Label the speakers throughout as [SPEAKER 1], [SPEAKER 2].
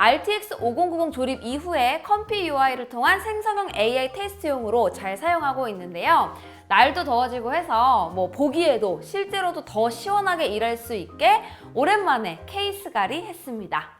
[SPEAKER 1] RTX 5090 조립 이후에 컴피 UI를 통한 생성형 AI 테스트용으로 잘 사용하고 있는데요. 날도 더워지고 해서 보기에도 실제로도 더 시원하게 일할 수 있게 오랜만에 케이스 갈이 했습니다.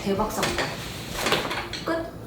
[SPEAKER 2] 대박 사건. 끝.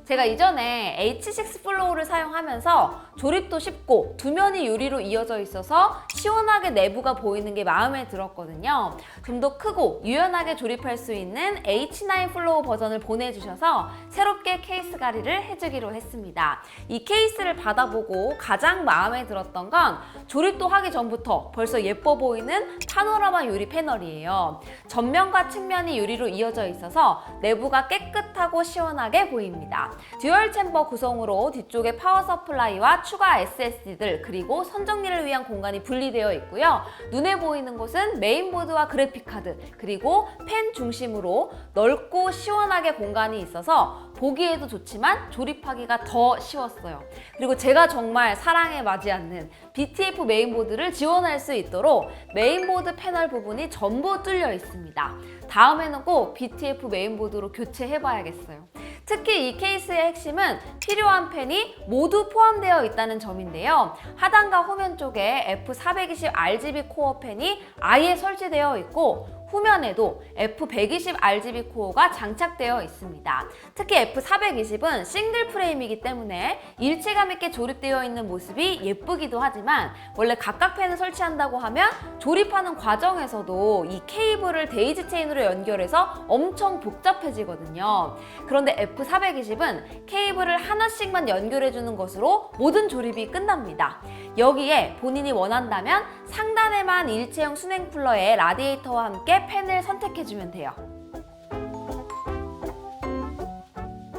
[SPEAKER 1] 제가 이전에 H6 플로우를 사용하면서 조립도 쉽고 두면이 유리로 이어져 있어서 시원하게 내부가 보이는 게 마음에 들었거든요. 좀 더 크고 유연하게 조립할 수 있는 H9 플로우 버전을 보내주셔서 새롭게 케이스 갈이를 해주기로 했습니다. 이 케이스를 받아보고 가장 마음에 들었던 건 조립도 하기 전부터 벌써 예뻐 보이는 파노라마 유리 패널이에요. 전면과 측면이 유리로 이어져 있어서 내부가 깨끗하고 시원하게 보입니다. 듀얼 챔버 구성으로 뒤쪽에 파워 서플라이와 추가 SSD들 그리고 선정리를 위한 공간이 분리되어 있고요. 눈에 보이는 곳은 메인보드와 그래픽카드 그리고 펜 중심으로 넓고 시원하게 공간이 있어서 보기에도 좋지만 조립하기가 더 쉬웠어요. 그리고 제가 정말 사랑에 맞지 않는 BTF 메인보드를 지원할 수 있도록 메인보드 패널 부분이 전부 뚫려 있습니다. 다음에는 꼭 BTF 메인보드로 교체해봐야겠어요. 특히 이 케이스의 핵심은 필요한 펜이 모두 포함되어 있다는 점인데요. 하단과 후면 쪽에 F420 RGB 코어 펜이 아예 설치되어 있고 후면에도 F120 RGB 코어가 장착되어 있습니다. 특히 F420은 싱글 프레임이기 때문에 일체감 있게 조립되어 있는 모습이 예쁘기도 하지만 원래 각각 펜을 설치한다고 하면 조립하는 과정에서도 이 케이블을 데이지 체인으로 연결해서 엄청 복잡해지거든요. 그런데 F420은 케이블을 하나씩만 연결해주는 것으로 모든 조립이 끝납니다. 여기에 본인이 원한다면 상단에만 일체형 수냉 쿨러의 라디에이터와 함께 팬을 선택해주면 돼요.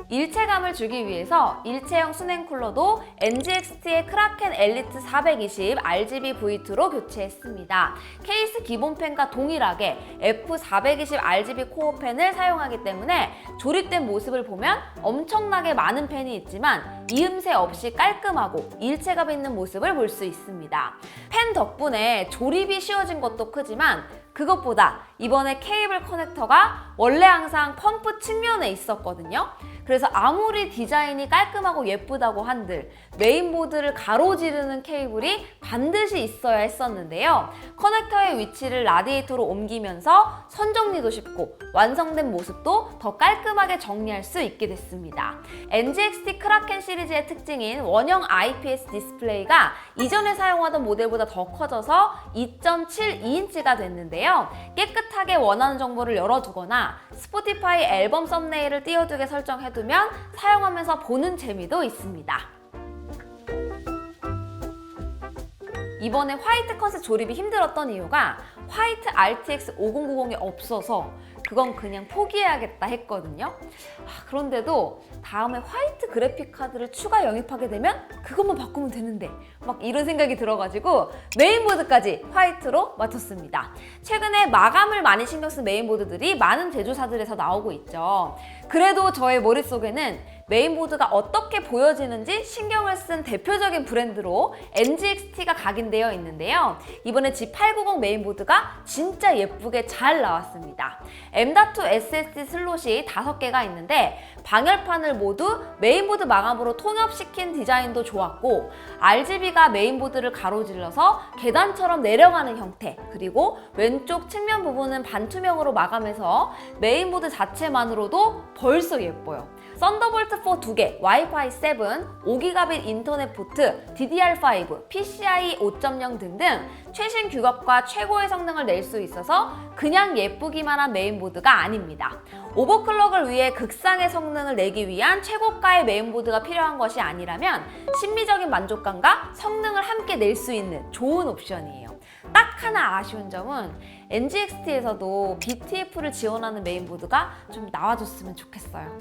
[SPEAKER 1] 일체감을 주기 위해서 일체형 수냉 쿨러도 NGXT의 크라켄 엘리트 420 RGB V2로 교체했습니다. 케이스 기본 팬과 동일하게 F420 RGB 코어 팬을 사용하기 때문에 조립된 모습을 보면 엄청나게 많은 팬이 있지만 이음새 없이 깔끔하고 일체감 있는 모습을 볼 수 있습니다. 팬 덕분에 조립이 쉬워진 것도 크지만 그것보다 이번에 케이블 커넥터가 원래 항상 펌프 측면에 있었거든요. 그래서 아무리 디자인이 깔끔하고 예쁘다고 한들 메인보드를 가로지르는 케이블이 반드시 있어야 했었는데요. 커넥터의 위치를 라디에이터로 옮기면서 선 정리도 쉽고 완성된 모습도 더 깔끔하게 정리할 수 있게 됐습니다. NGXT 크라켄 시리즈의 특징인 원형 IPS 디스플레이가 이전에 사용하던 모델보다 더 커져서 2.72인치가 됐는데요. 깨끗하게 원하는 정보를 열어두거나 스포티파이 앨범 썸네일을 띄워두게 설정해두면 사용하면서 보는 재미도 있습니다. 이번에 화이트 컨셉 조립이 힘들었던 이유가 화이트 RTX 5090이 없어서 그건 그냥 포기해야겠다 했거든요. 그런데도 다음에 화이트 그래픽 카드를 추가 영입하게 되면 그것만 바꾸면 되는데 막 이런 생각이 들어가지고 메인보드까지 화이트로 맞췄습니다. 최근에 마감을 많이 신경 쓴 메인보드들이 많은 제조사들에서 나오고 있죠. 그래도 저의 머릿속에는 메인보드가 어떻게 보여지는지 신경을 쓴 대표적인 브랜드로 NGXT가 각인되어 있는데요. 이번에 G890 메인보드가 진짜 예쁘게 잘 나왔습니다. M.2 SSD 슬롯이 5개가 있는데 방열판을 모두 메인보드 마감으로 통합시킨 디자인도 좋았고 RGB가 메인보드를 가로질러서 계단처럼 내려가는 형태, 그리고 왼쪽 측면 부분은 반투명으로 마감해서 메인보드 자체만으로도 벌써 예뻐요. 썬더볼트 4 2개, 와이파이 7, 5GB 인터넷 포트, DDR5, PCIe 5.0 등등 최신 규격과 최고의 성능을 낼 수 있어서 그냥 예쁘기만 한 메인보드가 아닙니다. 오버클럭을 위해 극상의 성능을 내기 위한 최고가의 메인보드가 필요한 것이 아니라면 심미적인 만족감과 성능을 함께 낼 수 있는 좋은 옵션이에요. 딱 하나 아쉬운 점은 NGXT에서도 BTF를 지원하는 메인보드가 좀 나와줬으면 좋겠어요.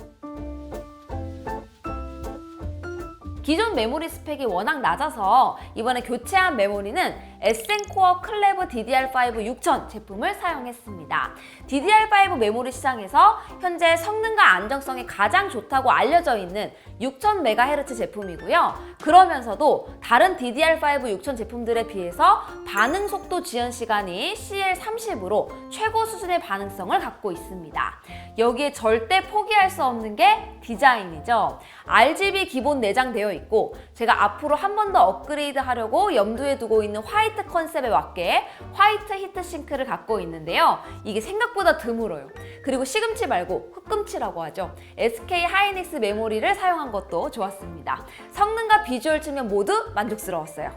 [SPEAKER 1] 기존 메모리 스펙이 워낙 낮아서 이번에 교체한 메모리는 에센코어 클레브 DDR5 6000 제품을 사용했습니다. DDR5 메모리 시장에서 현재 성능과 안정성이 가장 좋다고 알려져 있는 6000MHz 제품이고요. 그러면서도 다른 DDR5 6000 제품들에 비해서 반응 속도 지연 시간이 CL30으로 최고 수준의 반응성을 갖고 있습니다. 여기에 절대 포기할 수 없는 게 디자인이죠. RGB 기본 내장되어 있고 제가 앞으로 한 번 더 업그레이드 하려고 염두에 두고 있는 화이트 컨셉에 맞게 화이트 히트싱크를 갖고 있는데요. 이게 생각보다 드물어요. 그리고 시금치 말고 흑금치라고 하죠. SK 하이닉스 메모리를 사용한 것도 좋았습니다. 성능과 비주얼 측면 모두 만족스러웠어요.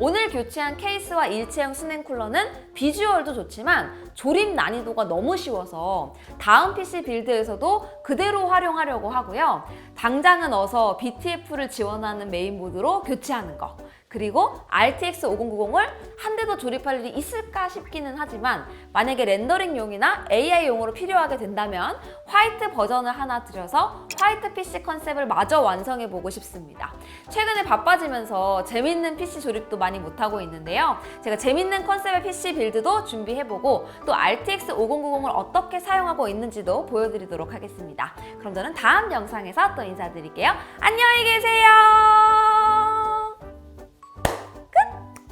[SPEAKER 1] 오늘 교체한 케이스와 일체형 수냉 쿨러는 비주얼도 좋지만 조립 난이도가 너무 쉬워서 다음 PC 빌드에서도 그대로 활용하려고 하고요. 당장은 어서 BTF를 지원하는 메인보드로 교체하는 거, 그리고 RTX 5090을 한 대 더 조립할 일이 있을까 싶기는 하지만 만약에 렌더링용이나 AI용으로 필요하게 된다면 화이트 버전을 하나 들여서 화이트 PC 컨셉을 마저 완성해보고 싶습니다. 최근에 바빠지면서 재밌는 PC 조립도 많이 못하고 있는데요. 제가 재밌는 컨셉의 PC 빌드도 준비해보고 또 RTX 5090을 어떻게 사용하고 있는지도 보여드리도록 하겠습니다. 그럼 저는 다음 영상에서 또 인사드릴게요. 안녕히 계세요.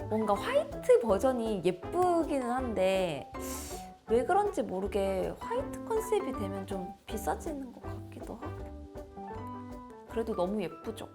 [SPEAKER 1] 뭔가 화이트 버전이 예쁘기는 한데 왜 그런지 모르게 화이트 컨셉이 되면 좀 비싸지는 것 같기도 하고 그래도 너무 예쁘죠?